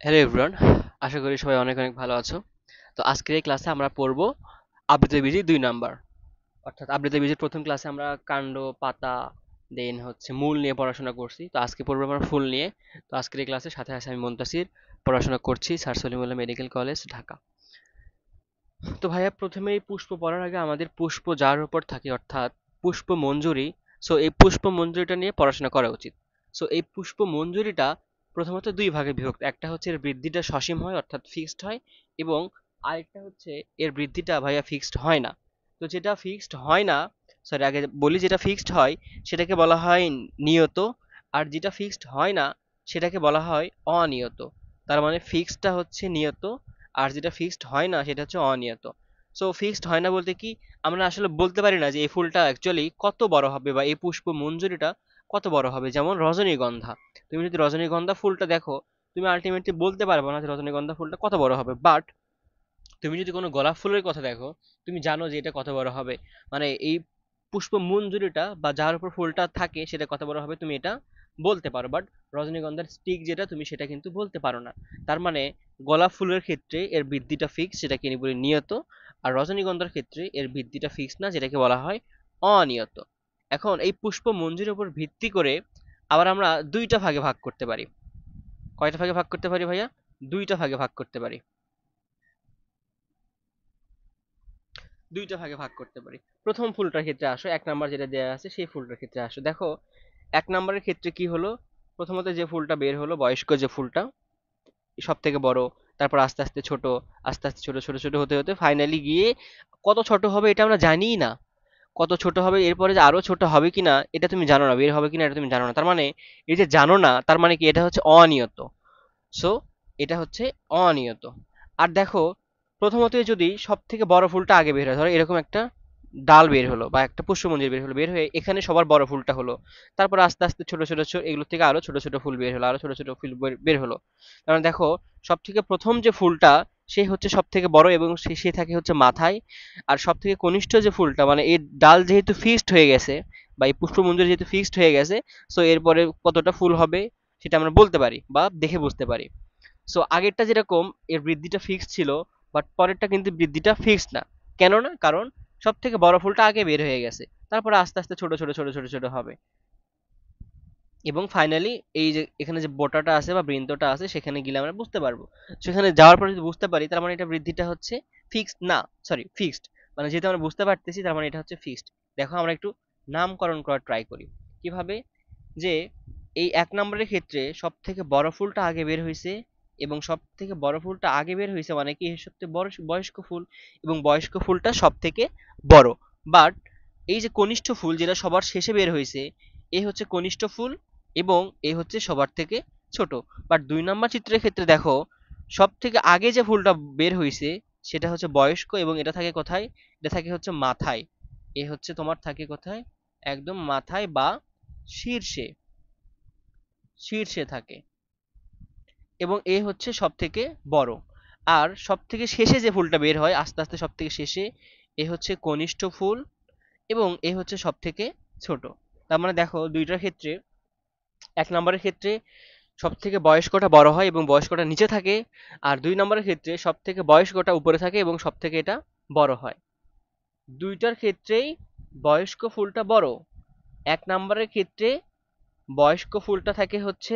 Hello everyone, আশা করি সবাই অনেক অনেক ভালো আছো। তো আজকের এই ক্লাসে আমরা পড়ব আবৃতবীজি 2 নাম্বার। অর্থাৎ আবৃতবীজির প্রথম ক্লাসে আমরা কাণ্ড, পাতা, দেন হচ্ছে মূল নিয়ে পড়াশোনা করছি। তো আজকে পড়বো আমরা ফুল নিয়ে। তো আজকের এই ক্লাসের সাথে আছে আমি মুনতাসির, পড়াশোনা করছি sir Salimullah medical college, Dhaka. তো ভাইয়া, প্রথমে এই পুষ্প পড়ার আগে আমাদের পুষ্প যার উপর থাকে, অর্থাৎ পুষ্প মঞ্জুরি। সো এই পুষ্প মঞ্জুরিটা নিয়ে পড়াশোনা করা উচিত। সো এই পুষ্প মঞ্জুরিটা প্রথমত দুই ভাগে বিভক্ত। একটা হচ্ছে এর বৃদ্ধিটা সসীম হয়, অর্থাৎ ফিক্সড হয়, এবং আরেকটা হচ্ছে এর বৃদ্ধিটা ভাইয়া ফিক্সড হয় না। তো যেটা ফিক্সড হয় না, সরি আগে বলি, যেটা ফিক্সড হয় সেটাকে বলা হয় নিয়ত, আর যেটা ফিক্সড হয় না সেটাকে বলা হয় অনিয়ত। তার মানে ফিক্সডটা হচ্ছে নিয়ত, আর যেটা ফিক্সড হয় না সেটা হচ্ছে অনিয়ত। সো ফিক্সড হয় না বলতে কি, আমরা আসলে বলতে পারি না যে এই ফুলটা অ্যাকচুয়ালি কত বড় হবে বা এই পুষ্প মঞ্জুরিটা কত বড় হবে। যেমন রজনীগন্ধা, তুমি যদি রজনীগন্ধা ফুলটা দেখো, তুমি আলটিমেটলি বলতে পারবে না যে রজনীগন্ধা ফুলটা কত বড় হবে। বাট তুমি যদি কোনো গোলাপ ফুলের কথা দেখো, তুমি জানো যে এটা কত বড় হবে। মানে এই পুষ্প মঞ্জুরিটা বা যার উপর ফুলটা থাকে সেটা কত বড় হবে তুমি এটা বলতে পারো। বাট রজনীগন্ধার স্টিক যেটা, তুমি সেটা কিন্তু বলতে পারো না। তার মানে গোলাপ ফুলের ক্ষেত্রে এর বৃদ্ধিটা ফিক্স, সেটাকে বলি নিয়ত। আর রজনীগন্ধার ক্ষেত্রে এর বৃদ্ধিটা ফিক্স না, যেটাকে বলা হয় অনিয়ত। এখন এই পুষ্প মঞ্জুরির উপর ভিত্তি করে আবার আমরা দুইটা ভাগে ভাগ করতে পারি। কয়টা ভাগে ভাগ করতে পারি ভাইয়া? দুইটা ভাগে ভাগ করতে পারি। দুইটা ভাগে ভাগ করতে পারি। প্রথম ফুলটার ক্ষেত্রে আসো, 1 নাম্বার যেটা দেওয়া আছে সেই ফুলটার ক্ষেত্রে আসো। দেখো 1 নাম্বারের ক্ষেত্রে কি হলো, প্রথমত যে ফুলটা বের হলো, বয়স্ক যে ফুলটা, সব থেকে বড়, তারপর আস্তে আস্তে ছোট, আস্তে আস্তে ছোট ছোট ছোট হতে হতে ফাইনালি গিয়ে কত ছোট হবে এটা আমরা জানিই না। কত ছোট হবে, এরপরে যে আরো ছোট হবে কিনা এটা তুমি জানো না, বের হবে কিনা এটা তুমি জানো না। তার মানে এই যে জানো না, তার মানে কি এটা হচ্ছে অনিয়ত। সো এটা হচ্ছে অনিয়ত। আর দেখো, প্রথমতই যদি সব থেকে বড় ফুলটা আগে বের হয়, ধরো এরকম একটা ডাল বের হলো বা একটা পুষ্পমঞ্জরি বের হলো, বের হয়ে এখানে সবার বড় ফুলটা হলো, তারপর আস্তে আস্তে ছোট ছোট এগুলো থেকে আরো ছোট ছোট ফুল বের হলো, আরো ছোট ছোট ফুল বের হলো। কারণ দেখো, সব থেকে প্রথম যে ফুলটা সে হচ্ছে সব থেকে বড় এবং সে থাকে হচ্ছে মাথায়। আর সব থেকে কনিষ্ঠ যে ফুলটা, মানে এই ডাল যেহেতু ফিক্সড হয়ে গেছে বা এই পুষ্পমঞ্জরি যেহেতু ফিক্সড হয়ে গেছে, সো এরপরে কতটা ফুল হবে সেটা আমরা বলতে পারি বা দেখে বুঝতে পারি। সো আগেরটা যেরকম এর বৃদ্ধিটা ফিক্সড ছিল, বাট পরেরটা কিন্তু বৃদ্ধিটা ফিক্সড না। কেন না? কারণ সব থেকে বড় ফুলটা আগে বের হয়ে গেছে, তারপরে আস্তে আস্তে ছোট ছোট ছোট ছোট ছোট হবে, এবং ফাইনালি এই যে এখানে যে বোটাটা আছে বা বৃন্তটা আছে সেখানে গেলে আমরা বুঝতে পারবো। সেখানে যাওয়ার পরে যদি বুঝতে পারি, তার মানে এটা বৃদ্ধিটা হচ্ছে ফিক্সড না, সরি ফিক্সড। মানে যেহেতু আমরা বুঝতে পারতেছি, তার মানে এটা হচ্ছে ফিক্সড। দেখো আমরা একটু নামকরণ করার ট্রাই করি। কিভাবে? যে এই 1 নম্বরের ক্ষেত্রে সব থেকে বড় ফুলটা আগে বের হয়েছে, এবং সব থেকে বড় ফুলটা আগে বের হয়েছে মানে কি এর সবথেকে বড় বয়স্ক ফুল, এবং বয়স্ক ফুলটা সব থেকে বড়। বাট এই যে কনিষ্ঠ ফুল যেটা সবার শেষে বের হয়েছে, এ হচ্ছে কনিষ্ঠ ফুল এবং এ হচ্ছে সবার থেকে ছোট। বাট 2 নম্বর চিত্রের ক্ষেত্রে দেখো, সব থেকে আগে যে ফুলটা বের হয়েছে সেটা হচ্ছে বয়স্ক, এবং এটা থাকে কোথায়? এটা থাকে হচ্ছে মাথায়। এ হচ্ছে তোমার থাকে কোথায়? একদম মাথায় বা শীর্ষে, শীর্ষে থাকে, এবং এ হচ্ছে সব থেকে বড়। আর সব থেকে শেষে যে ফুলটা বের হয় আস্তে আস্তে সব থেকে শেষে, এ হচ্ছে কনিষ্ঠ ফুল এবং এ হচ্ছে সব থেকে ছোট। তার মানে দেখো দুইটার ক্ষেত্রে, 1 নম্বরের ক্ষেত্রে সব থেকে বয়স্কটা বড় হয় এবং বয়স্কটা নিচে থাকে, আর 2 নম্বরের ক্ষেত্রে সব থেকে বয়স্কটা উপরে থাকে এবং সব থেকে এটা বড় হয়। দুইটার ক্ষেত্রেই বয়স্ক ফুলটা বড়। 1 নম্বরের ক্ষেত্রে বয়স্ক ফুলটা থাকে হচ্ছে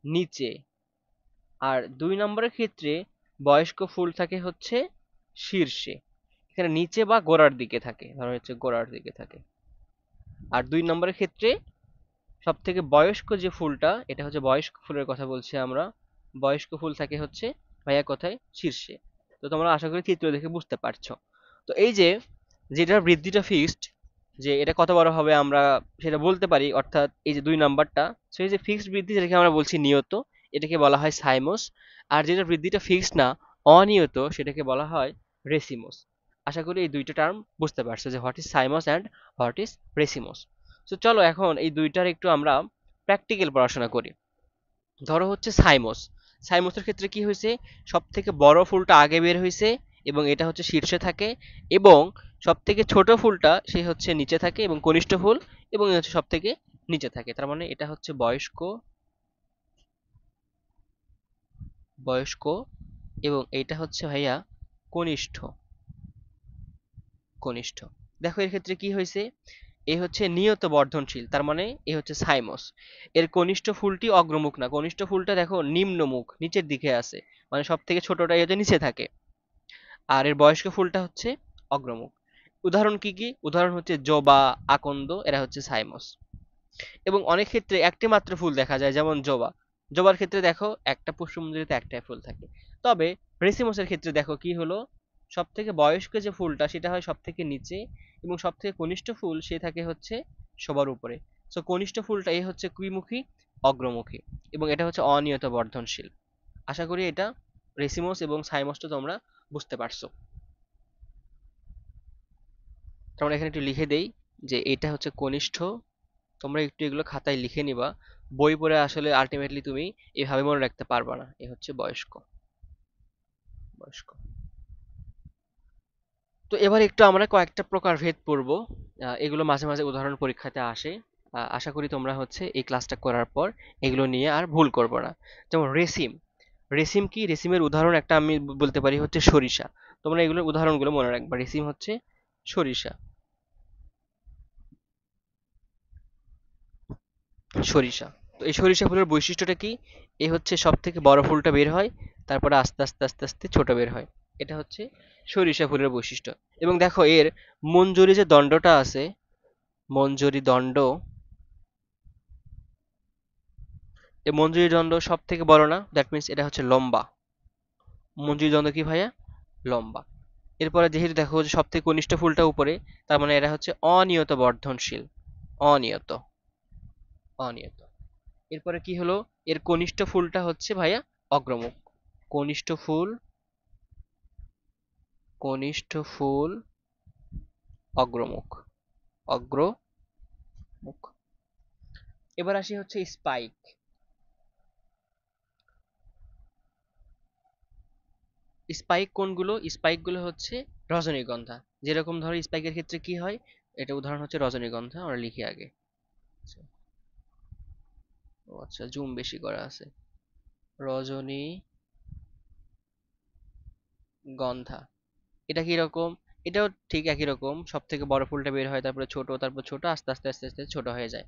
নিচে, আর 2 নম্বরের ক্ষেত্রে বয়স্ক ফুল থাকে হচ্ছে শীর্ষে। এখানে নিচে বা গোড়ার দিকে থাকে, ধরো হচ্ছে গোড়ার দিকে থাকে। আর 2 নম্বরের ক্ষেত্রে সব থেকে বয়স্ক যে ফুলটা, এটা হচ্ছে বয়স্ক ফুলের কথা বলছি আমরা, বয়স্ক ফুল থাকে হচ্ছে ভাইয়া কোথায়? শীর্ষে। তো তোমরা আশা করি চিত্র দেখে বুঝতে পারছো। তো এই যে যেটার বৃদ্ধিটা ফিক্সড, যে এটা কত বড় হবে আমরা সেটা বলতে পারি, অর্থাৎ এই যে 2 নম্বরটা, সেই যে ফিক্সড বৃদ্ধি যেটাকে আমরা বলছি নিয়ত, এটাকে বলা হয় সাইমোস। আর যেটা বৃদ্ধিটা ফিক্সড না, অনিয়ত, সেটাকে বলা হয় রেসিমোস। আশা করি এই দুইটা টার্ম বুঝতে পারছো, যে what is cymose and what is racemose. তো চলো এখন এই দুইটার একটু আমরা প্র্যাকটিক্যাল পড়াশোনা করি। ধরো হচ্ছে সাইমোস। সাইমোসের ক্ষেত্রে কি হয়েছে, সব থেকে বড় ফুলটা আগে বের হয়েছে এবং এটা হচ্ছে শীর্ষে থাকে, এবং সব থেকে ছোট ফুলটা সে হচ্ছে নিচে থাকে, এবং কনিষ্ঠ ফুল এবং এ হচ্ছে সব থেকে নিচে থাকে। তার মানে এটা হচ্ছে বয়স্ক, বয়স্ক, এবং এইটা হচ্ছে ভাইয়া কনিষ্ঠ। কনিষ্ঠ। দেখো এর ক্ষেত্রে কি হয়েছে, এ হচ্ছে নিয়ত বর্ধনশীল, তার মানে এ হচ্ছে সাইমস। এর কনিষ্ঠ ফুলটি অগ্রমুখ না, কনিষ্ঠ ফুলটা দেখো নিম্নমুখ, নিচের দিকে আছে, মানে সব থেকে ছোটটা হচ্ছে নিচে থাকে। আর এর বয়স্ক ফুলটা হচ্ছে অগ্রমুখ। উদাহরণ কি কি? উদাহরণ হচ্ছে জবা, আকন্দ, এরা হচ্ছে সাইমস। এবং অনেক ক্ষেত্রে একটি মাত্র ফুল দেখা যায়, যেমন জবা। জবার ক্ষেত্রে দেখো একটা পুষ্পমঞ্জরিতে একটাই ফুল থাকে। তবে রেসিমসের ক্ষেত্রে দেখো কি হলো, সব থেকে বয়স্ক যে ফুলটা সেটা হয় সব থেকে নিচে, এবং সব থেকে কনিষ্ঠ ফুল সে থাকে হচ্ছে সবার উপরে। সো কনিষ্ঠ ফুলটা এ হচ্ছে কুইমুখী, অগ্রমুখী, এবং এটা হচ্ছে অনিয়ত বর্ধনশীল। আশা করি এটা রেসিমস এবং সাইমসটা তোমরা বুঝতে পারছো। তোমরা এখানে একটু লিখে দেই যে এটা হচ্ছে কনিষ্ঠ। তোমরা একটু এগুলো খাতায় লিখে নিবা, বই পড়ে আসলে আলটিমেটলি তুমি এভাবে মনে রাখতে পারবা না। এ হচ্ছে বয়স্ক। বয়স্ক। তো এবার একটু আমরা কয়েকটা প্রকারভেদ পড়ব। এগুলো মাঝে মাঝে উদাহরণ পরীক্ষাতে আসে। আশা করি তোমরা হচ্ছে এই ক্লাসটা করার পর এগুলো নিয়ে আর ভুল করবে না। যেমন রেসিম। রেসিম কি? রেসিমের উদাহরণ একটা আমি বলতে পারি হচ্ছে সরিষা। তোমরা এগুলোর উদাহরণগুলো মনে রাখবা। রেসিম হচ্ছে সরিষা। সরিষা। তো এই সরিষা ফুলের বৈশিষ্ট্যটা কি? এ হচ্ছে সব থেকে বড় ফুলটা বের হয়, তারপরে আস্তে আস্তে আস্তে আস্তে ছোট বের হয়। এটা হচ্ছে সরিষা ফুলের বৈশিষ্ট্য। এবং দেখো এর মঞ্জরি যে দণ্ডটা আছে, মঞ্জরি দণ্ড, এই মঞ্জরি দণ্ড সব থেকে বড় না, দ্যাট মিন্স এটা হচ্ছে লম্বা। মঞ্জরি দণ্ড কি ভাইয়া? লম্বা। এরপরে যেহেতু দেখো যে সব থেকে কনিষ্ঠ ফুলটা উপরে, তার মানে এরা হচ্ছে অনিয়ত বর্ধনশীল। অনিয়ত। অনিয়ত। এরপরে কি হলো, এর কনিষ্ঠ ফুলটা হচ্ছে ভাইয়া অগ্রমুখ। কনিষ্ঠ ফুল, কনিষ্ঠ ফুল অগ্রমুখ। অগ্রমুখ। এবার আসি হচ্ছে স্পাইক। স্পাইক কোনগুলো? স্পাইক গুলো হচ্ছে রজনীগন্ধা। যেরকম ধরো স্পাইকের ক্ষেত্রে কি হয়, এটা উদাহরণ হচ্ছে রজনীগন্ধা। আমরা লিখি আগে। আচ্ছা, ও আচ্ছা, জুম বেশি করা আছে। রজনীগন্ধা। এটা কি রকম? এটাও ঠিক একই রকম, সব থেকে বড় ফুলটা বের হয়, তারপরে ছোট, তারপর ছোট, আস্তে আস্তে আস্তে আস্তে ছোট হয়ে যায়।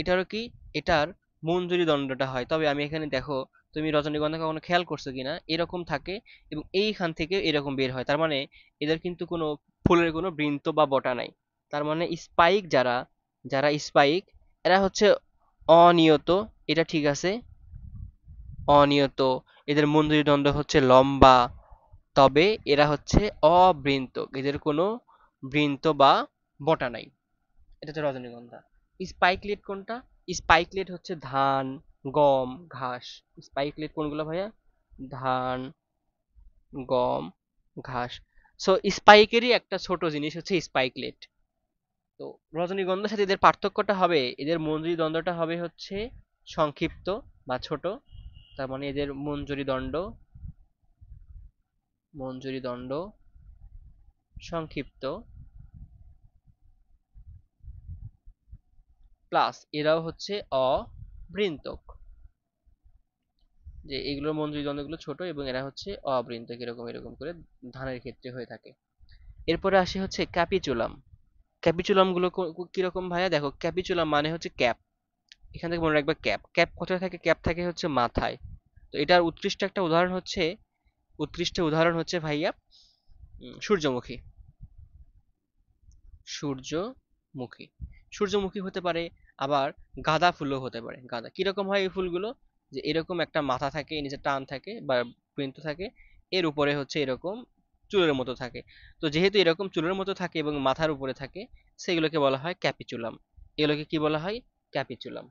এটারও কি, এটার মঞ্জুরি দণ্ডটা হয়। তবে আমি এখানে দেখো, তুমি রজনীগন্ধা কখনো খেয়াল করছো কিনা, এরকম থাকে এবং এইখান থেকে এরকম বের হয়। তার মানে এদের কিন্তু কোনো ফুলের কোনো বৃন্ত বা বটা নাই। তার মানে স্পাইক যারা, যারা স্পাইক, এরা হচ্ছে অনিয়ত। এটা ঠিক আছে, অনিয়ত। এদের মঞ্জুরি দণ্ড হচ্ছে লম্বা, তবে এরা হচ্ছে অবৃন্তক, এদের কোনো বৃন্ত বা বটা নাই। এটা হচ্ছে রজনীগন্ধা। স্পাইকলেট কোনটা? স্পাইকলেট হচ্ছে ধান, গম, ঘাস। স্পাইকলেট কোনগুলো ভাইয়া? ধান, গম, ঘাস। সো স্পাইকেরই একটা ছোট জিনিস হচ্ছে স্পাইকলেট। তো রজনীগন্ধার সাথে এদের পার্থক্যটা হবে, এদের মঞ্জুরি দ্বন্দ্বটা হবে হচ্ছে সংক্ষিপ্ত বা ছোট। তার মানে এদের মঞ্জুরি দণ্ড, মঞ্জুরি দণ্ড সংক্ষিপ্ত, প্লাস এরাও হচ্ছে অবৃন্তক। যে এগুলোর মঞ্জুরি দ্বন্দ্বগুলো ছোট এবং এরা হচ্ছে অবৃন্তক, এরকম এরকম করে ধানের ক্ষেত্রে হয়ে থাকে। এরপরে আসি হচ্ছে ক্যাপিচুলাম। ক্যাপিচুলাম গুলো কিরকম ভাইয়া? দেখো ক্যাপিচুলাম মানে হচ্ছে ক্যাপ। এখান থেকে মনে রাখবে ক্যাপ। ক্যাপ কোথায় থাকে? ক্যাপ থাকে হচ্ছে মাথায়। তো এটার উৎকৃষ্ট একটা উদাহরণ হচ্ছে, উৎকৃষ্ট উদাহরণ হচ্ছে ভাইয়া সূর্যমুখী। সূর্যমুখী। সূর্যমুখী হতে পারে, আবার গাঁদা ফুলও হতে পারে। গাঁদা কিরকম হয় এই ফুলগুলো? যে এরকম একটা মাথা থাকে, নিচে টান থাকে বা বৃন্ত থাকে, এর উপরে হচ্ছে এরকম চুলের মতো থাকে। তো যেহেতু এরকম চুলের মতো থাকে এবং মাথার উপরে থাকে, সেগুলোকে বলা হয় ক্যাপিচুলাম। এগুলোকে কি বলা হয়? ক্যাপিচুলাম।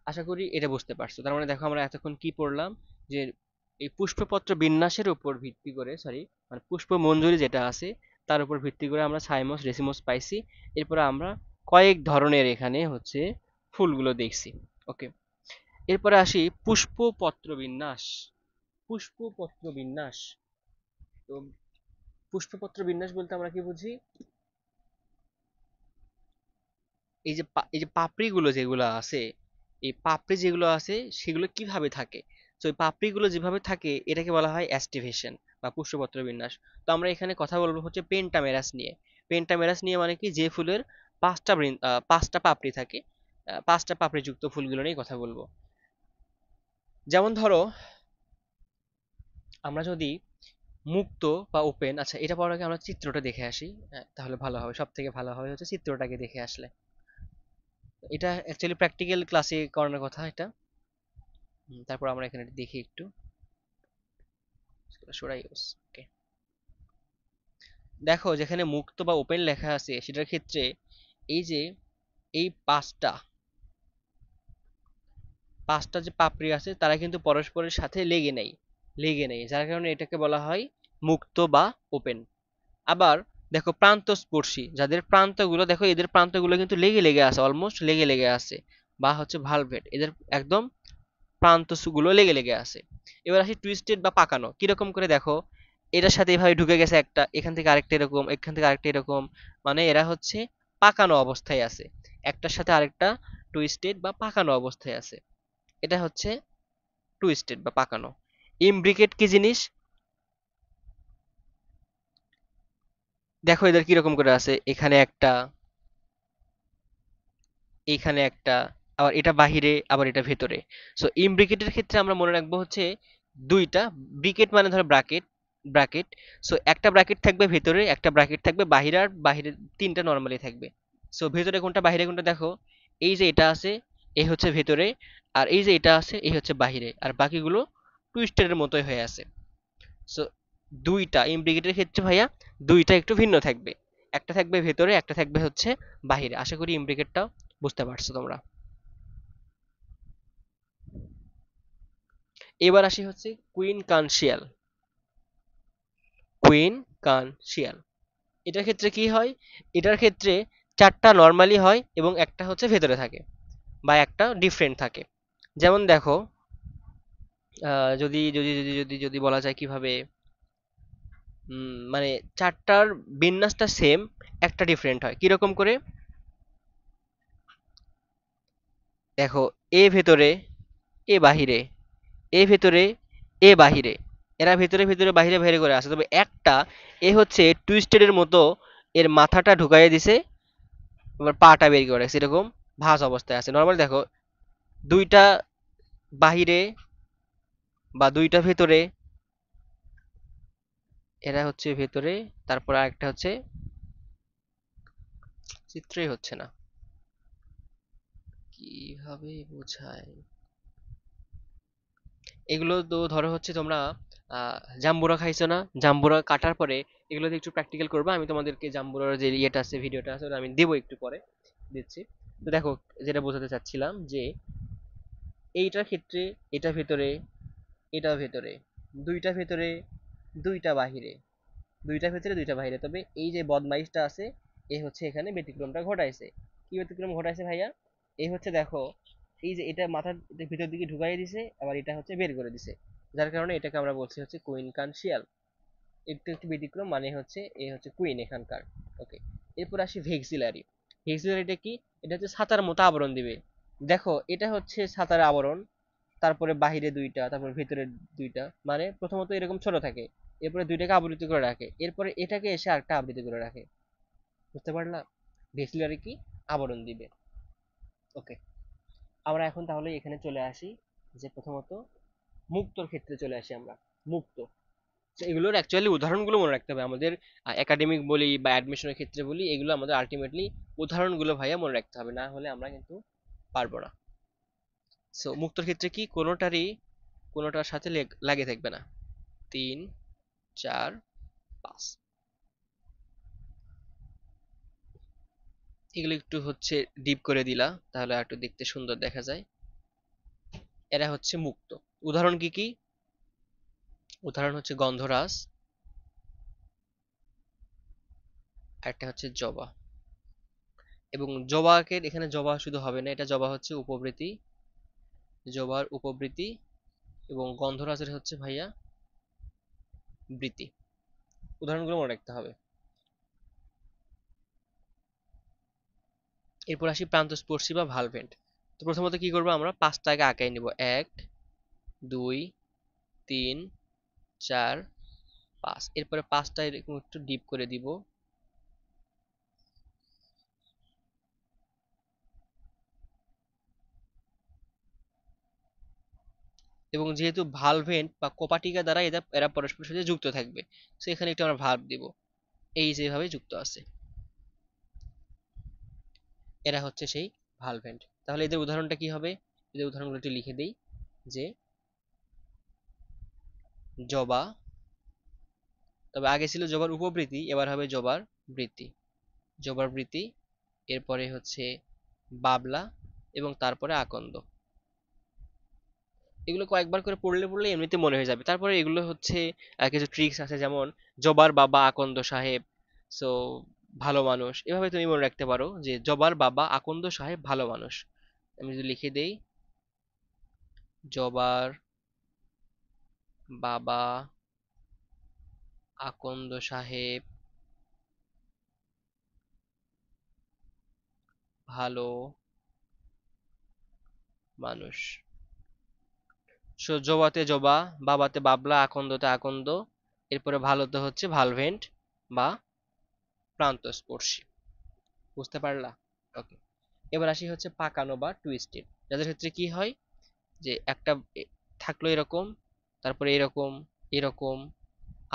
আশা করি এটা বুঝতে পারছো। তার মানে দেখো আমরা এতক্ষণ কি পড়লাম, যে এই পুষ্পপত্র বিন্যাসের উপর ভিত্তি করে, সরি, মানে পুষ্প মঞ্জুরি যেটা আছে তার উপর ভিত্তি করে আমরা সাইমস রেসিমস পাইছি। এরপরে আমরা কয়েক ধরনের এখানে হচ্ছে ফুলগুলো দেখছি। ওকে, এরপরে আসি পুষ্পপত্র বিন্যাস। পুষ্পপত্র বিন্যাস। তো পুষ্পপত্র বিন্যাস বলতে আমরা কি বুঝি? এই যে পাপড়িগুলো যেগুলো আছে, এই পাপড়ি যেগুলো আছে সেগুলো কিভাবে থাকে? তো এই পাপড়িগুলো যেভাবে থাকে এটাকে বলা হয় অ্যাস্টিভেশন বা পুষ্পপত্র বিন্যাস। তো আমরা এখানে কথা বলবো হচ্ছে পেন্টামেরাস নিয়ে। পেন্টামেরাস নিয়ে মানে কি, যে ফুলের পাঁচটা পাপড়ি থাকে, পাঁচটা পাপড়ি যুক্ত ফুলগুলো নিয়ে কথা বলবো। যেমন ধরো, আমরা যদি মুক্ত বা ওপেন, আচ্ছা এটা পড়ার আগে আমরা চিত্রটা দেখে আসি। তাহলে ভালো হবে, সব থেকে ভালো হবে হচ্ছে চিত্রটাকে দেখে আসলে। এটা অ্যাকচুয়ালি প্র্যাকটিক্যাল ক্লাসে করানোর কথা এটা। তারপর আমরা এখানে দেখি একটু। সরাই ওকে। দেখো যেখানে মুক্ত বা ওপেন লেখা আছে সেটার ক্ষেত্রে এই যে এই পাঁচটা যে পাপড়ি আছে তারা কিন্তু পরস্পরের সাথে লেগে নেই, যার কারণে এটাকে বলা হয় মুক্ত বা ওপেন। আবার দেখো প্রান্তস্পর্শী, যাদের প্রান্তগুলো দেখো, এদের প্রান্তগুলো কিন্তু লেগে লেগে আছে, অলমোস্ট লেগে লেগে আছে, বা হচ্ছে ভালভেট, এদের একদম প্রান্তগুলো লেগে লেগে আছে। এবার আসি টুইস্টেড বা পাকানো, কিরকম করে দেখো, এটার সাথে এভাবে ঢুকে গেছে একটা, এখান থেকে আরেকটা এরকম, এখান থেকে আরেকটা এরকম, মানে এরা হচ্ছে পাকানো অবস্থায় আছে, একটার সাথে আরেকটা টুইস্টেড বা পাকানো অবস্থায় আছে। এটা হচ্ছে টুইস্টেড বা পাকানো। ইমব্রিকেট কি জিনিস? দেখো এদের কিরকম করে আছে, এখানে একটা, এইখানে একটা, আবার এটা বাহিরে, আবার এটা ভেতরে। সো ইমব্রিকেটের ক্ষেত্রে আমরা মনে রাখবো হচ্ছে দুইটা, ব্রিকেট মানে ধরো ব্রাকেট, ব্রাকেট। সো একটা ব্রাকেট থাকবে ভেতরে, একটা ব্রাকেট থাকবে বাহিরে, আর বাহিরে তিনটা নর্মালি থাকবে। সো ভেতরে কোনটা বাহিরে কোনটা দেখো, এই যে এটা আছে এই হচ্ছে ভেতরে, আর এই যে এটা আছে এই হচ্ছে বাহিরে, আর বাকিগুলো টুইস্টের মতোই হয়ে আছে। সো দুইটা ইমব্রিকেটের ক্ষেত্রে ভাইয়া দুইটা একটু ভিন্ন থাকবে, একটা থাকবে ভেতরে, একটা থাকবে হচ্ছে বাহিরে। আশা করি ইমব্রিকেটটাও বুঝতে পারছো তোমরা। এবার আসি হচ্ছে কুইন কান শিয়াল। কুইন কান শিয়াল, এটার ক্ষেত্রে কি হয়? এটার ক্ষেত্রে চারটা নর্মালি হয় এবং একটা হচ্ছে ভেতরে থাকে, বা একটা ডিফারেন্ট থাকে। যেমন দেখো, যদি যদি যদি যদি যদি বলা যায় কিভাবে, মানে চারটার বিন্যাসটা সেম, একটা ডিফারেন্ট হয় কিরকম করে? দেখো, এ ভেতরে, এ বাহিরে, এ ভেতরে, এ বাহিরে, এরা ভেতরে ভেতরে বাহিরে বাহিরে করে আসে, তবে একটা এ হচ্ছে টুইস্টেড এর মতো, এর মাথাটা ঢুকাইয়ে দিছে, এবার পাটা বের করে রাখছে, এরকম ভাঁজ অবস্থায় আছে। নর্মাল দেখো, দুইটা বাহিরে বা দুইটা ভেতরে, এরা হচ্ছে ভেতরে, তারপর আরেকটা হচ্ছে, চিত্রই হচ্ছে না, কিভাবে বোঝায়? এগুলো তো ধরো হচ্ছে তোমরা জাম্বুরা খাইছো না? জাম্বুরা কাটার পরে এগুলোতে একটু প্র্যাকটিক্যাল করবে, আমি তোমাদেরকে জাম্বুরার যে ইয়েটা আছে, ভিডিওটা আছে, ওটা আমি দেবো একটু পরে, দিচ্ছি। তো দেখো, যেটা বোঝাতে চাচ্ছিলাম যে এইটার ক্ষেত্রে এটা ভেতরে, এটা ভেতরে, দুইটা ভেতরে, দুইটা বাহিরে, দুইটা ভেতরে দুইটা বাহিরে, তবে এই যে বদমাইশটা আছে এ হচ্ছে এখানে ব্যতিক্রমটা ঘটাইছে। কি ব্যতিক্রম ঘটাইছে ভাইয়া? এই হচ্ছে দেখো, এই যে এটা মাথার ভিতর দিকে ঢুকাই দিছে, আবার এটা হচ্ছে বের করে দিছে, যার কারণে এটাকে আমরা বলছি হচ্ছে কুইন কানশিয়াল। একটু একটু ব্যতিক্রম, মানে হচ্ছে এ হচ্ছে কুইন এখানকার। ওকে। এরপর আসি ভেক্সিলারি। ভেক্সিলারিটা কি? এটা হচ্ছে ছাতার মতো আবরণ দিবে। দেখো এটা হচ্ছে ছাতার আবরণ, তারপরে বাহিরে দুইটা, তারপরে ভিতরে দুইটা, মানে প্রথমত এরকম ছোট থাকে, এরপরে দুইটাকে আবৃত করে রাখে, এরপরে এটাকে এসে আরেকটা আবৃত করে রাখে। বুঝতে পারলাম? ভেক্সিলারি কি? আবরণ দিবে। ওকে। আমরা এখন তাহলে এখানে চলে আসি, যে প্রথমত মুক্তর ক্ষেত্রে চলে আসি আমরা। মুক্ত, তো এগুলোর অ্যাকচুয়ালি উদাহরণগুলো মনে রাখতে হবে আমাদের। একাডেমিক বলি বা অ্যাডমিশনের ক্ষেত্রে বলি, এগুলো আমাদের আলটিমেটলি উদাহরণগুলো ভাইয়া মনে রাখতে হবে, না হলে আমরা কিন্তু পারবো না। সো মুক্তর ক্ষেত্রে কি, কোনোটার সাথে লাগে থাকবে না। 3, 4, 5, এগুলো একটু হচ্ছে ডিপ করে দিলা, তাহলে আর একটু দেখতে সুন্দর দেখা যায়। এরা হচ্ছে মুক্ত। উদাহরণ কি কি? উদাহরণ হচ্ছে গন্ধরাজ, একটা হচ্ছে জবা। এবং জবাকে এখানে জবা শুধু হবে না, এটা জবা হচ্ছে উপবৃত্তি, জবার উপবৃত্তি, এবং গন্ধরাজের হচ্ছে ভাইয়া বৃত্তি। উদাহরণগুলো মনে রাখতে হবে। এরপর আসি প্রান্তস্পর্শী বা ভালভেন্ট। তো প্রথমত কি করবো, আমরা পাঁচটাকে আঁকাই নিব। 1 2 3 4 5। এরপরে পাঁচটা এরকম একটু ডিপ করে দিব। এবং যেহেতু ভালভেন্ট বা কপাটিকা দ্বারা এরা এরা পরস্পরের সাথে যুক্ত থাকবে, তো এখানে একটু আমরা ভার্ব দিব। এই যেভাবে যুক্ত আছে, এরা হচ্ছে সেই ভালভেন্ট। তাহলে এদের উদাহরণটা কি হবে, এদের উদাহরণগুলো একটু লিখে দেই। যে জবা, তবে আগে ছিল জবার উপবৃত্তি, এবার হবে জবার বৃত্তি। জবার বৃত্তি, এরপরে হচ্ছে বাবলা, এবং তারপরে আকন্দ। এগুলো কয়েকবার করে পড়লে পড়লে এমনিতে মনে হয়ে যাবে। তারপরে এগুলো হচ্ছে কিছু ট্রিক্স আছে, যেমন জবার বাবা আকন্দ সাহেব, সো ভালো মানুষ। এভাবে তুমি মনে রাখতে পারো যে জবার বাবা আকন্দ সাহেব ভালো মানুষ। আমি যদি লিখে দেই, জবার বাবা আকন্দ সাহেব ভালো মানুষ। সো জবাতে জবা, বাবাতে বাবলা, আকন্দতে আকন্দ, এরপরে ভালোতে হচ্ছে ভালভেন্ট বা প্রান্তস্পর্শী। বুঝতে পারলা? ওকে। এবার আসি হচ্ছে পাকানো বা টুইস্টেড, যাদের ক্ষেত্রে কি হয় যে একটা থাকলো এরকম, তারপরে এরকম, এরকম,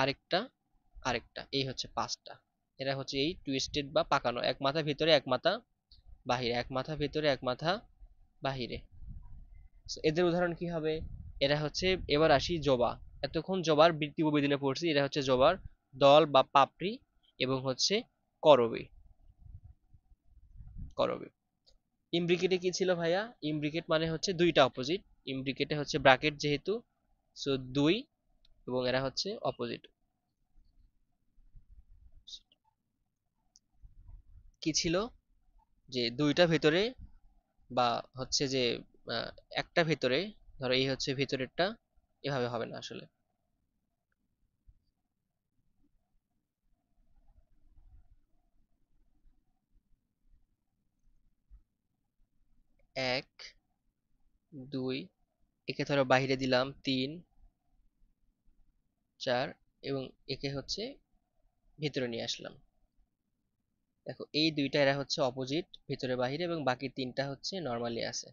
আরেকটা, আরেকটা, এই হচ্ছে পাঁচটা। এরা হচ্ছে এই টুইস্টেড বা পাকানো, এক মাথা ভিতরে এক মাথা বাহিরে, এক মাথা ভিতরে এক মাথা বাহিরে। So, এদের উদাহরণ কি হবে, এরা হচ্ছে, এবার আসি জবা। এতক্ষণ জবার বৃত্তি উপবিদিনে পড়ছি, এরা হচ্ছে জবার দল বা পাপড়ি, এবং হচ্ছে করবী, করবী। ইমব্রিকেটে কি ছিল ভাইয়া, ইমব্রিকেট মানে হচ্ছে দুইটা অপোজিট। ইমব্রিকেটে হচ্ছে ব্র্যাকেট যেহেতু, সো দুই, এবং এরা হচ্ছে অপোজিট। কি ছিল, যে দুইটা ভেতরে, বা হচ্ছে যে একটা ভেতরে, ধরো এই হচ্ছে ভেতরেরটা, এভাবে হবে না আসলে। 1 2, একে ধরো বাহিরে দিলাম 3 4, এবং একে হচ্ছে ভিতরে নিয়ে আসলাম। দেখো এই দুইটা এরা হচ্ছে অপোজিট, ভিতরে বাহিরে, এবং বাকি তিনটা হচ্ছে নর্মালি আছে।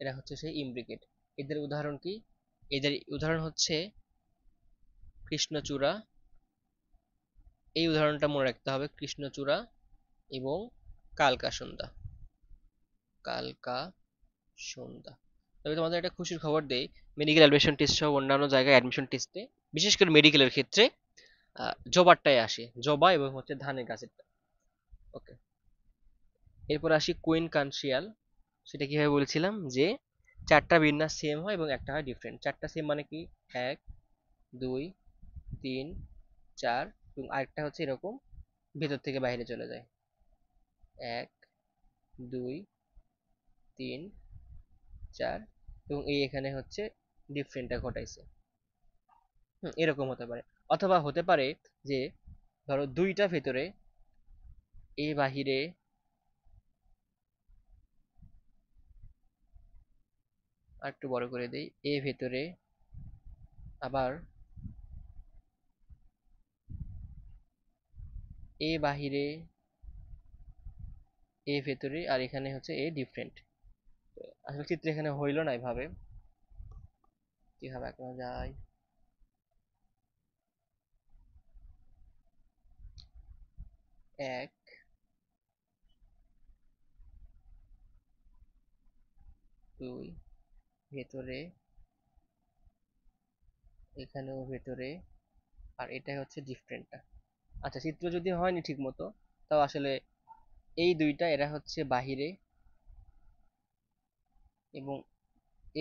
এরা হচ্ছে সেই ইমব্রিকেট। এদের উদাহরণ কি, এদের উদাহরণ হচ্ছে কৃষ্ণচূড়া। এই উদাহরণটা মনে রাখতে হবে, কৃষ্ণচূড়া এবং কালকাসন্ধ্যা, কালকা সন্ধ্যা। তবে তোমাদের একটা খুশির খবর দেই, মেডিকেল অ্যাডমিশন টেস্ট সহ অন্যান্য জায়গায় অ্যাডমিশন টেস্টে, বিশেষ করে মেডিকেলের ক্ষেত্রে জবারটাই আসে, জবা এবং হচ্ছে ধানের গাছেরটা। ওকে। এরপর আসি কুইন কানসিয়াল। সেটা কিভাবে বলেছিলাম, যে চারটা বিন্যাস সেম হয় এবং একটা হয় ডিফারেন্ট। চারটা সেম মানে কি, 1 2 3 4, এবং আরেকটা হচ্ছে এরকম ভেতর থেকে বাইরে চলে যায়। 1 2 3 4, এবং এই এখানে হচ্ছে ডিফারেন্টটা ঘটাইছে। এরকম হতে পারে, অথবা হতে পারে যে ধরো দুইটা ভেতরে, এ বাহিরে, আর একটু বড় করে দেই, এ ভেতরে, আবার এ বাহিরে, এ ভেতরে, আর এখানে হচ্ছে এ ডিফারেন্ট। আসলে চিত্র এখানে হইল না এভাবে, কিভাবে আঁকা যায়। 1 2, ভেতরে, এখানেও ভেতরে, আর এটাই হচ্ছে ডিফারেন্টটা। আচ্ছা চিত্র যদি হয়নি ঠিক মতো, তাও আসলে এই দুইটা এরা হচ্ছে বাহিরে, এবং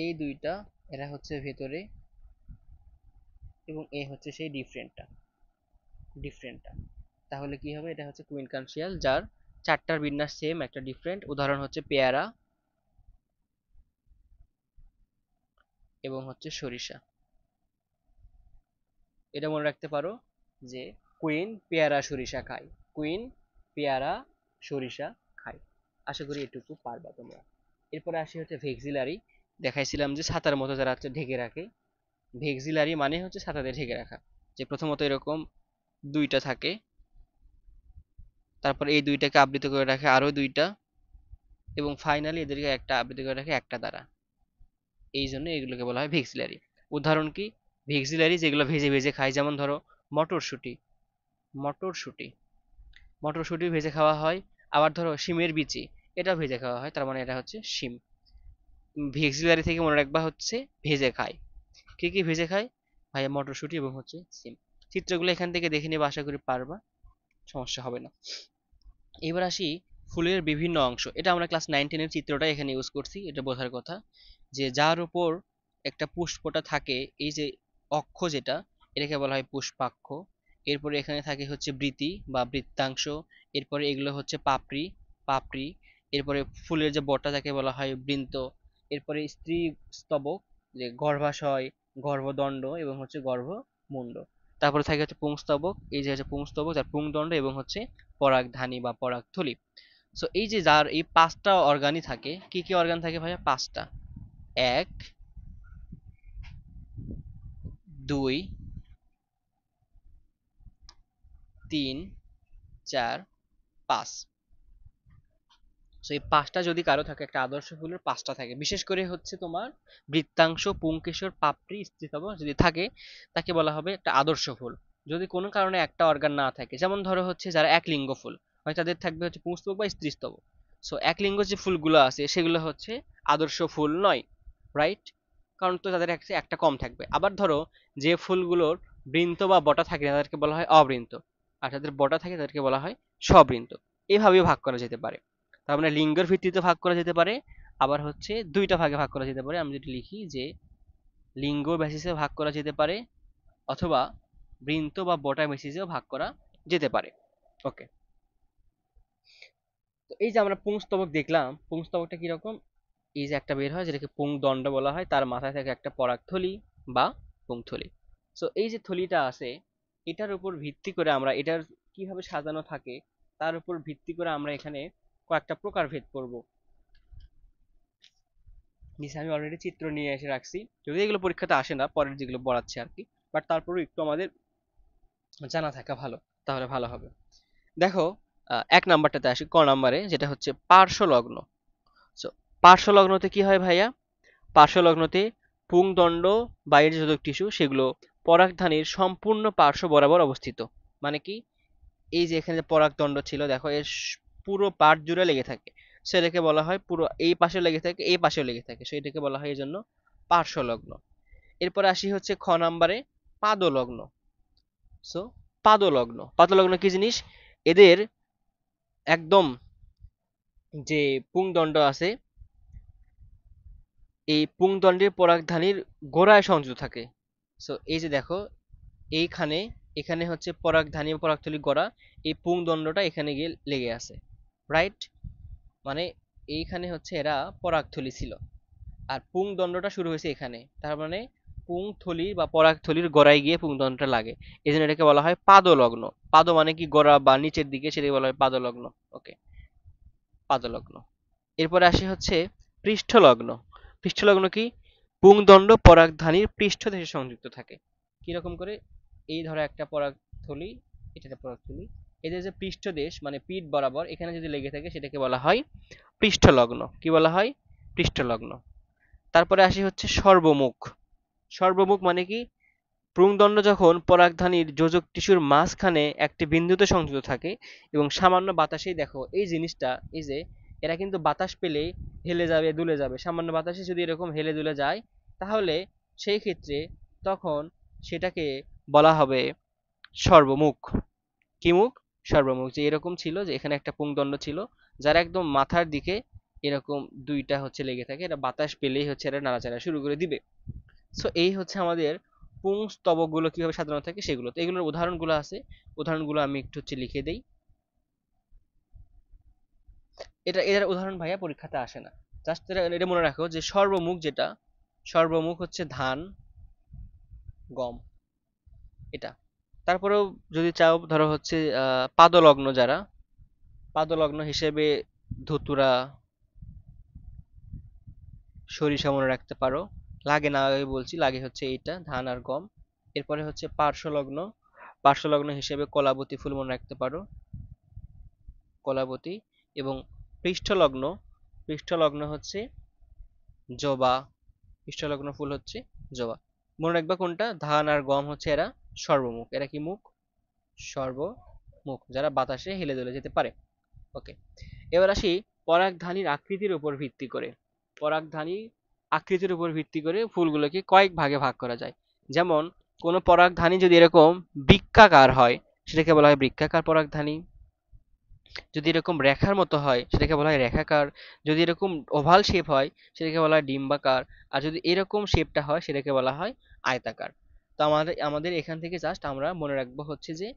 এই দুইটা এরা হচ্ছে ভেতরে, এবং এ হচ্ছে সেই ডিফারেন্টটা, ডিফারেন্টটা। তাহলে কি হবে, এটা হচ্ছে কুইনকানসিয়াল, যার চারটার বিন্যাস সেম, একটা ডিফারেন্ট। উদাহরণ হচ্ছে পেয়ারা এবং হচ্ছে সরিষা। এটা মনে রাখতে পারো যে কুইন পেয়ারা সরিষা খায়, কুইন পেয়ারা সরিষা খায়। আশা করি এটুকু পারবা তোমরা। এরপরে আসি হচ্ছে ভেক্সিলারি। দেখাইছিলাম যে ছাতার মতো যারা হচ্ছে ঢেকে রাখে, ভেক্সিলারি মানে হচ্ছে ছাতাতে ঢেকে রাখা। যে প্রথমত এরকম দুইটা থাকে, তারপর এই দুইটাকে আবৃত করে রাখে আরো দুইটা, এবং ফাইনালি এদেরকে একটা আবৃত করে রাখে একটা দ্বারা। এই জন্য এগুলোকে বলা হয় ভেক্সিলারি। উদাহরণ কি? ভেক্সিলারি যেগুলো ভেজে ভেজে খায়, যেমন ধরো মটরশুঁটি, মটরশুঁটি মটরশুঁটি ভেজে খাওয়া হয়। আবার ধরো শিমের বিচি, এটা ভেজে খাওয়া হয়, তার মানে এটা হচ্ছে শিম। ভেক্সিলারি থেকে মনে রাখবা হচ্ছে ভেজে খায়। কি কি ভেজে খায়? ভাইয়া মটরশুঁটি এবং হচ্ছে সিম। চিত্রগুলো এখান থেকে দেখে নিবে, আশা করি পারবা, সমস্যা হবে না। এবার আসি ফুলের বিভিন্ন অংশ। এটা আমরা ক্লাস 9-10 এর চিত্রটা এখানে ইউজ করছি, এটা বোঝার কথা। যে যার উপর একটা পুষ্পটা থাকে, এই যে অক্ষ যেটা, এটাকে বলা হয় পুষ্পাক্ষ। এরপরে এখানে থাকে হচ্ছে বৃতি বা বৃত্তাংশ। এরপরে এগুলো হচ্ছে পাপড়ি, পাপড়ি। এরপরে ফুলের যে বটা তাকে বলা হয় বৃন্ত। এরপরে স্ত্রী স্তবক, যে গর্ভাশয়, গর্ভদণ্ড এবং হচ্ছে গর্ভমুণ্ড। তারপরে থাকে হচ্ছে পুংস্তবক, এই যে হচ্ছে পুংস্তবক, যার পুংদণ্ড এবং হচ্ছে পরাগধানী বা পরাগথলি। সো এই যে যার এই পাঁচটা অর্গানই থাকে, কি কি অর্গান থাকে ভাইয়া? পাঁচটা। এক, দুই, তিন, চার, পাঁচ। সো এই পাঁচটা যদি কারো থাকে, একটা আদর্শ ফুলের পাঁচটা থাকে। বিশেষ করে হচ্ছে তোমার বৃত্তাংশ, পুংকেশর, পাপড়ি, স্ত্রীস্তবক যদি থাকে, তাকে বলা হবে একটা আদর্শ ফুল। যদি কোনো কারণে একটা অর্গান না থাকে, যেমন ধরো হচ্ছে যারা এক লিঙ্গ ফুল হয়, তাদের থাকবে হচ্ছে পুংস্তবক বা স্ত্রীস্তবক। সো এক লিঙ্গ যে ফুলগুলো আছে সেগুলো হচ্ছে আদর্শ ফুল নয়, রাইট? কারণ তো তাদের একটা কম থাকবে। আবার ধরো যে ফুলগুলোর বৃন্ত বা বটা থাকে না, তাদেরকে বলা হয় অবৃন্ত। আর যাদের বটা থাকে তাদেরকে বলা হয় সবৃন্ত। এভাবেও ভাগ করা যেতে পারে। তার মানে লিঙ্গের ভিত্তিতে ভাগ করা যেতে পারে, আবার হচ্ছে দুইটা ভাগে ভাগ করা যেতে পারে। আমি যদি লিখি যে লিঙ্গ বেসিসে ভাগ করা যেতে পারে, অথবা বৃন্ত বা বটা বেসিসেও ভাগ করা যেতে পারে। ওকে, তো এই যে আমরা পুংস্তবক দেখলাম, পুংস্তবকটা কিরকম? এই যে একটা বের হয় যেটাকে পুংদণ্ড বলা হয়, তার মাথায় থাকে একটা পরাগথলি বা পুংথলি। সো এই যে থলিটা আছে, এটার উপর ভিত্তি করে আমরা এটার কিভাবে সাজানো থাকে, তার উপর ভিত্তি করে আমরা এখানে কয়েকটা প্রকারভেদ করব। নিচে আমি অলরেডি চিত্র নিয়ে এসে রাখছি, যদি এগুলো পরীক্ষাতে আসে না, পরের যেগুলো পড়াচ্ছে আর কি, বাট তারপরেও একটু আমাদের জানা থাকা ভালো, তাহলে ভালো হবে। দেখো, এক নাম্বারটাতে আসি, ক নাম্বারে, যেটা হচ্ছে পার্শ্ব লগ্ন। সো পার্শ্ব লগ্নতে কি হয় ভাইয়া? পার্শ্ব লগ্নতে পুংদণ্ড বা এর যে যোজক টিস্যু, সেগুলো পরাগধানীর সম্পূর্ণ পার্শ্ব বরাবর অবস্থিত। মানে কি? এই যে এখানে যে পরাগদণ্ড ছিল, দেখো এর পুরো পার্ট জুড়ে লেগে থাকে, সেটাকে বলা হয়, পুরো এই পাশে লেগে থাকে, এই পাশেও লেগে থাকে, সেটাকে বলা হয় এই জন্য পার্শ্বলগ্ন। এরপর আসি হচ্ছে খ নাম্বারে, পাদলগ্ন। সো পাদলগ্ন, পাদলগ্ন কি জিনিস? এদের একদম যে পুংদণ্ড আছে, এই পুংদণ্ডের পরাগধানীর গোড়ায় সংযুক্ত থাকে। সো এই যে দেখো, এইখানে, এখানে হচ্ছে পরাগধানী ও পরাগথলির গোড়া, এই পুংদণ্ডটা এখানে গিয়ে লেগে আছে, রাইট? মানে এইখানে হচ্ছে এরা পরাগথলি ছিল, আর পুংদণ্ডটা শুরু হয়েছে এখানে, তার মানে পুংথলি বা পরাগথলির গোড়ায় গিয়ে পুংদণ্ডটা লাগে। এই জন্য এটাকে বলা হয় পাদলগ্ন। পাদ মানে কি? গোড়া বা নিচের দিকে, সেটাকে বলা হয় পাদলগ্ন। ওকে, পাদলগ্ন। এরপরে আসি হচ্ছে পৃষ্ঠলগ্ন। পৃষ্ঠলগ্ন কি? পুংদণ্ড পরাগধানীর পৃষ্ঠদেশে সংযুক্ত থাকে। কিরকম করে? এই ধরো একটা পরাগথলি, এটা একটা পরাগথলি, এদের যে পৃষ্ঠদেশ মানে পিঠ বরাবর এখানে যদি লেগে থাকে, সেটাকে বলা হয় পৃষ্ঠলগ্ন। কি বলা হয়? পৃষ্ঠলগ্ন। তারপরে আসি হচ্ছে সর্বমুখ। সর্বমুখ মানে কি? পুংদণ্ড যখন পরাগধানীর যোজক টিস্যুর মাঝখানে একটি বিন্দুতে সংযুক্ত থাকে এবং সামান্য বাতাসেই, দেখো এই জিনিসটা, এই যে এরা কিন্তু বাতাস পেলেই হেলে যাবে, দুলে যাবে। সামান্য বাতাসে যদি এরকম হেলে দুলে যায়, তাহলে সেই ক্ষেত্রে তখন সেটাকে বলা হবে সর্বমুখ। কি মুখ? সর্বমুখ। যে এরকম ছিল, যে এখানে একটা পুংদণ্ড ছিল, যার একদম মাথার দিকে এরকম দুইটা হচ্ছে লেগে থাকে, এটা বাতাস পেলেই হচ্ছে এরা নাড়াচাড়া শুরু করে দিবে। সো এই হচ্ছে আমাদের পুংস্তবকগুলো কিভাবে সাজানো থাকে সেগুলো। তো এগুলোর উদাহরণগুলো আছে, উদাহরণগুলো আমি একটু হচ্ছে লিখে দেই। এটা এর উদাহরণ ভাইয়া পরীক্ষাতে আসে না, জাস্ট এটা মনে রাখো যে সর্বমুখ যেটা, সর্বমুখ হচ্ছে ধান, গম, এটা। তারপরেও যদি চাও, ধরো হচ্ছে পাদলগ্ন, যারা পাদলগ্ন হিসেবে ধুতুরা, সরিষা মনে রাখতে পারো। লাগে না লাগে বলছি, লাগে হচ্ছে এইটা ধান আর গম। এরপরে হচ্ছে পার্শ্বলগ্ন, পার্শ্বলগ্ন হিসেবে কলাবতী ফুল মনে রাখতে পারো, কলাবতী। এবং পৃষ্ঠলগ্ন, পৃষ্ঠলগ্ন হচ্ছে জবা, পৃষ্ঠলগ্ন ফুল হচ্ছে জবা। মনে রাখবা কোনটা, ধান আর গম হচ্ছে এরা সর্বমুখ, এরা কি মুখ, সর্বমুখ, যারা বাতাসে হেলে দুলে যেতে পারে। ওকে, এবার আসি পরাগধানীর আকৃতির উপর ভিত্তি করে। পরাগধানী আকৃতির উপর ভিত্তি করে ফুলগুলোকে কয়েক ভাগে ভাগ করা যায়। যেমন কোনো পরাগধানী যদি এরকম বৃক্কাকার হয় সেটাকে বলা হয় বৃক্কাকার পরাগধানী। যদি এরকম রেখার মতো হয় সেটাকে বলা হয় রেখাকার। যদি এরকম ওভাল শেপ হয় সেটাকে বলা হয় ডিম্বাকার। আর যদি এরকম শেপটা হয় সেটাকে বলা হয় আয়তাকার। তো আমাদের আমাদের এখান থেকে জাস্ট আমরা মনে রাখবো হচ্ছে যে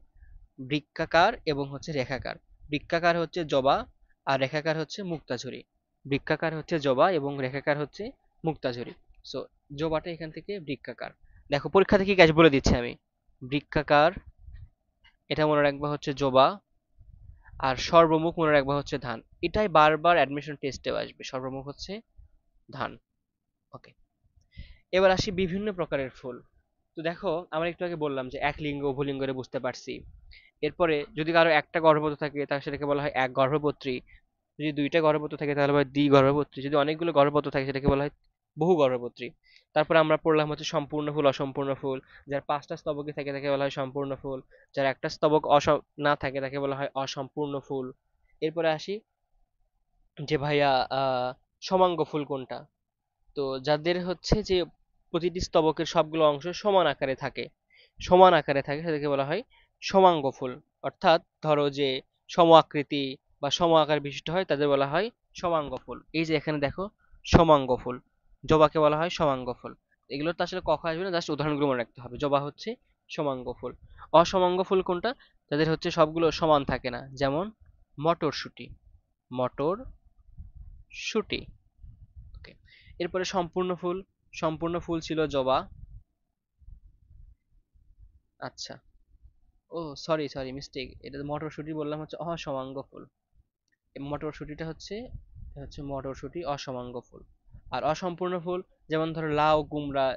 বৃক্কাকার এবং হচ্ছে রেখাকার। বৃক্কাকার হচ্ছে জবা আর রেখাকার হচ্ছে মুক্তাঝুরি। বৃক্কাকার হচ্ছে জবা এবং রেখাকার হচ্ছে মুক্তাঝুরি। সো জবাটা এখান থেকে বৃক্কাকার। দেখো পরীক্ষাতে কি কাজ বলে দিচ্ছি আমি। বৃক্কাকার, এটা মনে রাখবা হচ্ছে জবা, আর সর্বমুখ মনে রাখবা হচ্ছে ধান। এটাই বারবার অ্যাডমিশন টেস্টেও আসবে, সর্বমুখ হচ্ছে ধান। ওকে, এবার আসি বিভিন্ন প্রকারের ফুল। তো দেখো আমরা একটু আগে বললাম যে এক লিঙ্গ উভলিঙ্গরে বুঝতে পারছি। এরপরে যদি কারো একটা গর্ভপত্র থাকে তাহলে সেটাকে বলা হয় এক গর্ভপত্রী। যদি দুইটা গর্ভপত্র থাকে তাহলে বলা হয় দ্বিগর্ভপত্রী। যদি অনেকগুলো গর্ভপত্র থাকে সেটাকে বলা হয় বহু গর্ভপত্রী। তারপরে আমরা পড়লাম হচ্ছে সম্পূর্ণ ফুল, অসম্পূর্ণ ফুল। যার পাঁচটা স্তবকই থাকে তাকে বলা হয় সম্পূর্ণ ফুল। যার একটা স্তবক না থাকে তাকে বলা হয় অসম্পূর্ণ ফুল। এরপরে আসি যে ভাইয়া সমাঙ্গ ফুল কোনটা। তো যাদের হচ্ছে যে প্রতিটি স্তবকের সবগুলো অংশ সমান আকারে থাকে, সমান আকারে থাকে সেটাকে বলা হয় সমাঙ্গ ফুল। অর্থাৎ ধরো যে সম আকৃতি বা সম আকার বিশিষ্ট হয় তাদের বলা হয় সমাঙ্গ ফুল। এই যে এখানে দেখো সমাঙ্গ ফুল, জবাকে বলা হয় সমাঙ্গ ফুল। এগুলোর তো আসলে কখন আসবে না, জাস্ট উদাহরণগুলো মনে রাখতে হবে। জবা হচ্ছে সমাঙ্গ ফুল। অসমাঙ্গ ফুল কোনটা, যাদের হচ্ছে সবগুলো সমান থাকে না, যেমন মটরশুঁটি, মটরশুঁটি। ওকে, এরপরে সম্পূর্ণ ফুল, সম্পূর্ণ ফুল ছিল জবা। আচ্ছা, ও সরি সরি মিস্টেক, এটা মটরশুঁটি বললাম হচ্ছে অসমাঙ্গ ফুল। এই মটরশুঁটিটা হচ্ছে হচ্ছে মটরশুঁটি অসমাঙ্গ ফুল। আর অসম্পূর্ণ ফুল যেমন ধরো লাউ, কুমড়া,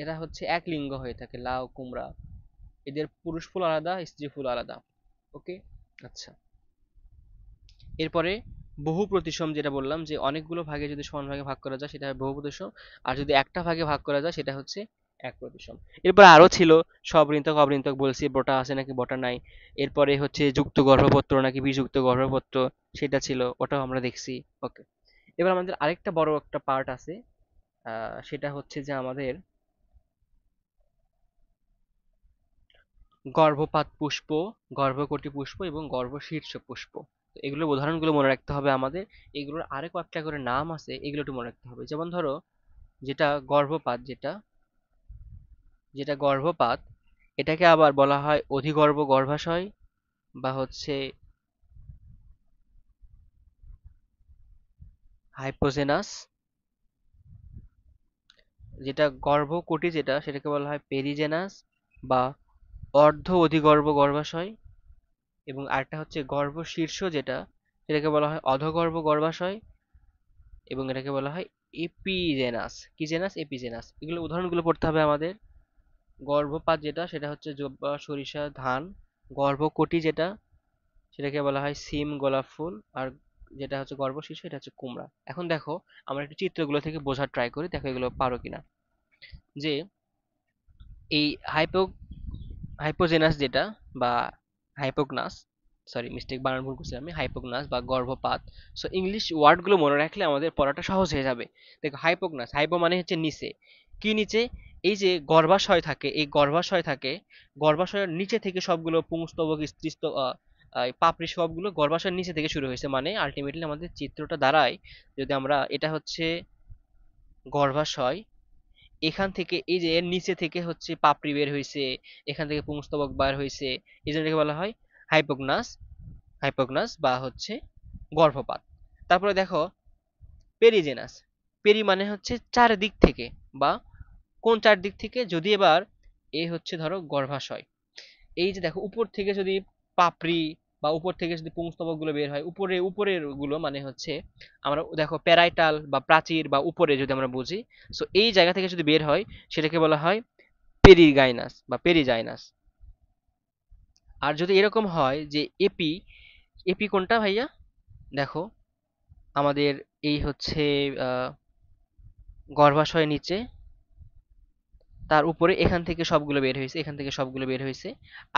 এরা হচ্ছে এক লিঙ্গ হয়ে থাকে, লাউ কুমড়া, এদের পুরুষ ফুল আলাদা, স্ত্রী ফুল আলাদা। ওকে, আচ্ছা। এরপরে বহু প্রতিসম, যেটা বললাম যে অনেকগুলো ভাগে যদি সমান ভাগে ভাগ করা যায় সেটা হয় বহু প্রতিসম। আর যদি একটা ভাগে ভাগ করা যায় সেটা হচ্ছে এক প্রতিসম। এরপর আরো ছিল সবৃন্তক অবৃন্তক, বলছি বটা আছে নাকি বটা নাই। এরপরে হচ্ছে যুক্ত গর্ভপত্র নাকি বিযুক্ত গর্ভপত্র, সেটা ছিল, ওটাও আমরা দেখছি। ওকে, এবার আমাদের আরেকটা বড় একটা পার্ট আছে, সেটা হচ্ছে যে আমাদের গর্ভপাত পুষ্প, গর্ভকটি পুষ্প এবং গর্ভশীর্ষ পুষ্প। তো এগুলোর উদাহরণগুলো মনে রাখতে হবে আমাদের। এগুলোর আরো কয়েকটা করে নাম আছে, এগুলো একটু মনে রাখতে হবে। যেমন ধরো যেটা গর্ভপাত, যেটা যেটা গর্ভপাত, এটাকে আবার বলা হয় অধিগর্ভ গর্ভাশয় বা হচ্ছে হাইপোজেনাস। যেটা গর্ভকটি যেটা সেটাকে বলা হয় পেরিজেনাস বা অর্ধ অধিগর্ভ গর্ভাশয়। এবং আরেকটা হচ্ছে গর্ভশীর্ষ যেটা, সেটাকে বলা হয় অধগর্ভ গর্ভাশয়। এবং এটাকে বলা হয় এপিজেনাস। কি জেনাস? এপিজেনাস। এগুলো উদাহরণগুলো পড়তে হবে আমাদের। গর্ভপাত যেটা সেটা হচ্ছে জবা, সরিষা, ধান। গর্ভকটি যেটা সেটাকে বলা হয় সিম, গোলাপ ফুল। আর যেটা হচ্ছে গর্ভশীর্ষ এটা হচ্ছে কুমড়া। এখন দেখো আমরা একটু চিত্রগুলো থেকে বোঝার ট্রাই করি, দেখো এগুলো পারো কিনা। যে এই হাইপোজেনাস যেটা বা হাইপোগনাস, সরি মিস্টেক, বানান ভুল করছি আমি, হাইপোগনাস বা গর্ভপাত। সো ইংলিশ ওয়ার্ডগুলো মনে রাখলে আমাদের পড়াটা সহজ হয়ে যাবে। দেখো হাইপোগনাস, হাইপো মানে হচ্ছে নিচে। কি নিচে? এই যে গর্ভাশয় থাকে, এই গর্ভাশয় থাকে, গর্ভাশয়ের নিচে থেকে সবগুলো পুংস্তবক, স্ত্রীস্তবক, এই পাপড়ি সবগুলো গর্ভাশয়ের নিচে থেকে শুরু হয়েছে। মানে আলটিমেটলি আমাদের চিত্রটা দাঁড়ায়, যদি আমরা, এটা হচ্ছে গর্ভাশয়, এখান থেকে এই যে এর নিচে থেকে হচ্ছে পাপড়ি বের হইছে, এখান থেকে পুংস্তবক বার হইছে, এই জন্য এটাকে বলা হয় হাইপোগনাস, হাইপোগনাস বা হচ্ছে গর্ভপাত। তারপরে দেখো পেরিজেনাস। পেরি মানে হচ্ছে চারদিক থেকে, বা কোন চারদিক থেকে, যদি এবার এ হচ্ছে ধরো গর্ভাশয়, এই যে দেখো উপর থেকে যদি পাপড়ি বা উপর থেকে যদি পুংস্তবক গুলো বের হয়, উপরের গুলো মানে হচ্ছে আমরা দেখো প্যারাইটাল বা প্রাচীর বা উপরে যদি আমরা বুঝি, সো এই জায়গা থেকে যদি বের হয় সেটাকে বলা হয় পেরিগাইনাস বা পেরিজাইনাস। আর যদি এরকম হয় যে এপি, এপি কোনটা ভাইয়া? দেখো আমাদের এই হচ্ছে আহ, গর্ভাশয়ের নিচে, তার উপরে এখান থেকে সবগুলো বের হয়েছে, এখান থেকে সবগুলো বের হয়েছে।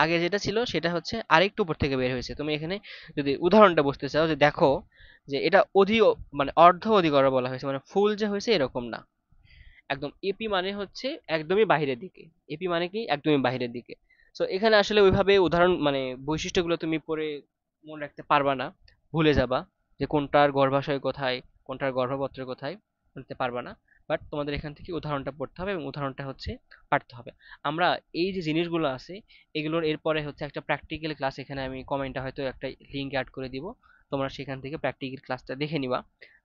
আগে যেটা ছিল সেটা হচ্ছে আরেকটু উপর থেকে বের হয়েছে। তুমি এখানে যদি উদাহরণটা বুঝতে চাও, যে দেখো যে এটা মানে অর্ধ অধিকর্ণ বলা হয়েছে, মানে ফুল যে হয়েছে এরকম না। একদম এপি মানে হচ্ছে একদমই বাহিরের দিকে। এপি মানে কি একদমই বাহিরের দিকে। সো এখানে আসলে ওইভাবে উদাহরণ মানে বৈশিষ্ট্যগুলো তুমি পরে মনে রাখতে পারবা না, ভুলে যাবা যে কোনটার গর্ভাশয় কোথায়, কোনটার গর্ভপত্র কোথায়, বলতে পারবা না। বাট তোমাদের এখান থেকে উদাহরণটা পড়তে হবে এবং উদাহরণটা হচ্ছে পারতে হবে। আমরা এই যে জিনিসগুলো আছে এগুলোর এরপরে হচ্ছে একটা প্র্যাকটিক্যাল ক্লাস, এখানে আমি কমেন্টে হয়তো একটা লিঙ্ক অ্যাড করে দিব, তোমরা সেখান থেকে প্র্যাকটিক্যাল ক্লাসটা দেখে নিবা।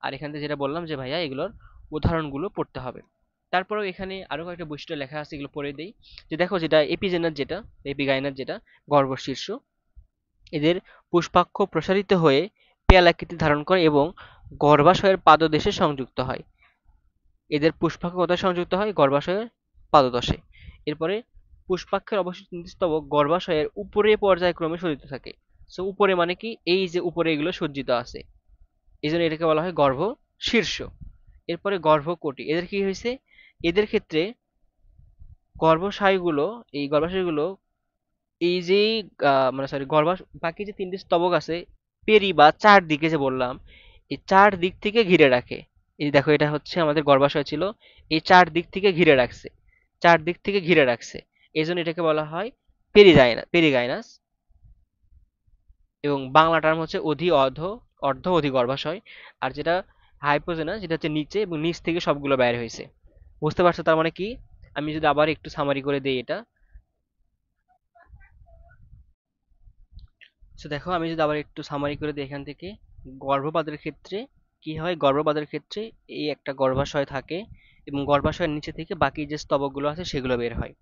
আর এখান থেকে যেটা বললাম যে ভাইয়া এগুলোর উদাহরণগুলো পড়তে হবে। তারপরেও এখানে আরো কয়েকটা বৈশিষ্ট্য লেখা আছে, এগুলো পড়ে দেই। যে দেখো যেটা এপিজেনার, যেটা এপিগাইনার, যেটা গর্ভশীর্ষ, এদের পুষ্পাক্ষ প্রসারিত হয়ে পেয়ালাকৃতি ধারণ করে এবং গর্ভাশয়ের পাদদেশে সংযুক্ত হয়। এদের পুষ্পাক্ষ কোথায় সংযুক্ত হয়? গর্ভাশয়ের পাদদেশে। এরপরে পুষ্পাক্ষের অবশিষ্ট স্তবক গর্ভাশয়ের উপরে পর্যায়ক্রমে সজ্জিত থাকে। সো উপরে মানে কি, এই যে উপরে এগুলো সজ্জিত আছে, এই জন্য এটাকে বলা হয় গর্ভ শীর্ষ। এরপরে গর্ভকটি, এদের কি হয়েছে? এদের ক্ষেত্রে গর্ভাশয়গুলো, এই গর্ভাশয়গুলো এই যে মানে সরি বাকি যে তিনটি স্তবক আছে পেরি বা চার দিকে যে বললাম, এই চার দিক থেকে ঘিরে রাখে। এই যে দেখো এটা হচ্ছে আমাদের গর্ভাশয় ছিল, এই চার দিক থেকে ঘিরে রাখছে, চার দিক থেকে ঘিরে রাখছে, এই জন্য এটাকে বলা হয় পেরিগাইনাস। এবং বাংলা টার্ম হচ্ছে অর্ধ অধি গর্ভাশয়। আর যেটা হাইপোজেনাস, যেটা হচ্ছে নিচে এবং নিচ থেকে সবগুলো বের হয়েছে। বুঝতে পারছো তার মানে কি? আমি যদি আবার একটু সামারি করে দেই এটা, সো দেখো আমি যদি আবার একটু সামারি করে দিই এখান থেকে, গর্ভপাতের ক্ষেত্রে কি হয়? গর্ভপাতের ক্ষেত্রে এই একটা গর্ভাশয় থাকে এবং গর্ভাশয়ের নিচে থেকে বাকি যে স্তবকগুলো আছে সেগুলো বের হয়।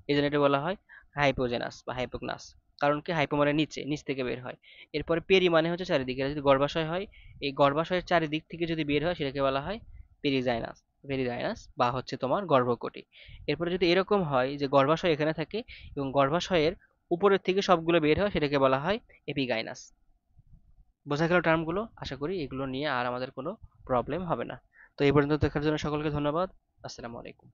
এই জন্য এটা বলা হয় হাইপোজেনাস বা হাইপোগনাস। কারণ কি, হাইপো মানে নিচে, নিচ থেকে বের হয়। এরপরে পেরি মানে হচ্ছে চারিদিকে, এটা যদি গর্ভাশয় হয়, এই গর্ভাশয়ের চারিদিক থেকে যদি বের হয় সেটাকে বলা হয় পেরিজাইনাস, পেরিজাইনাস বা হচ্ছে তোমার গর্ভকটি। এরপরে যদি এরকম হয় যে গর্ভাশয় এখানে থাকে এবং গর্ভাশয়ের উপরের থেকে সবগুলো বের হয় সেটাকে বলা হয় এপিগাইনাস। বোঝা গেল টার্মগুলো? আশা করি এগুলো নিয়ে আর আমাদের কোনো প্রবলেম হবে না। তো এই পর্যন্ত দেখার জন্য সকলকে ধন্যবাদ। আসসালামু আলাইকুম।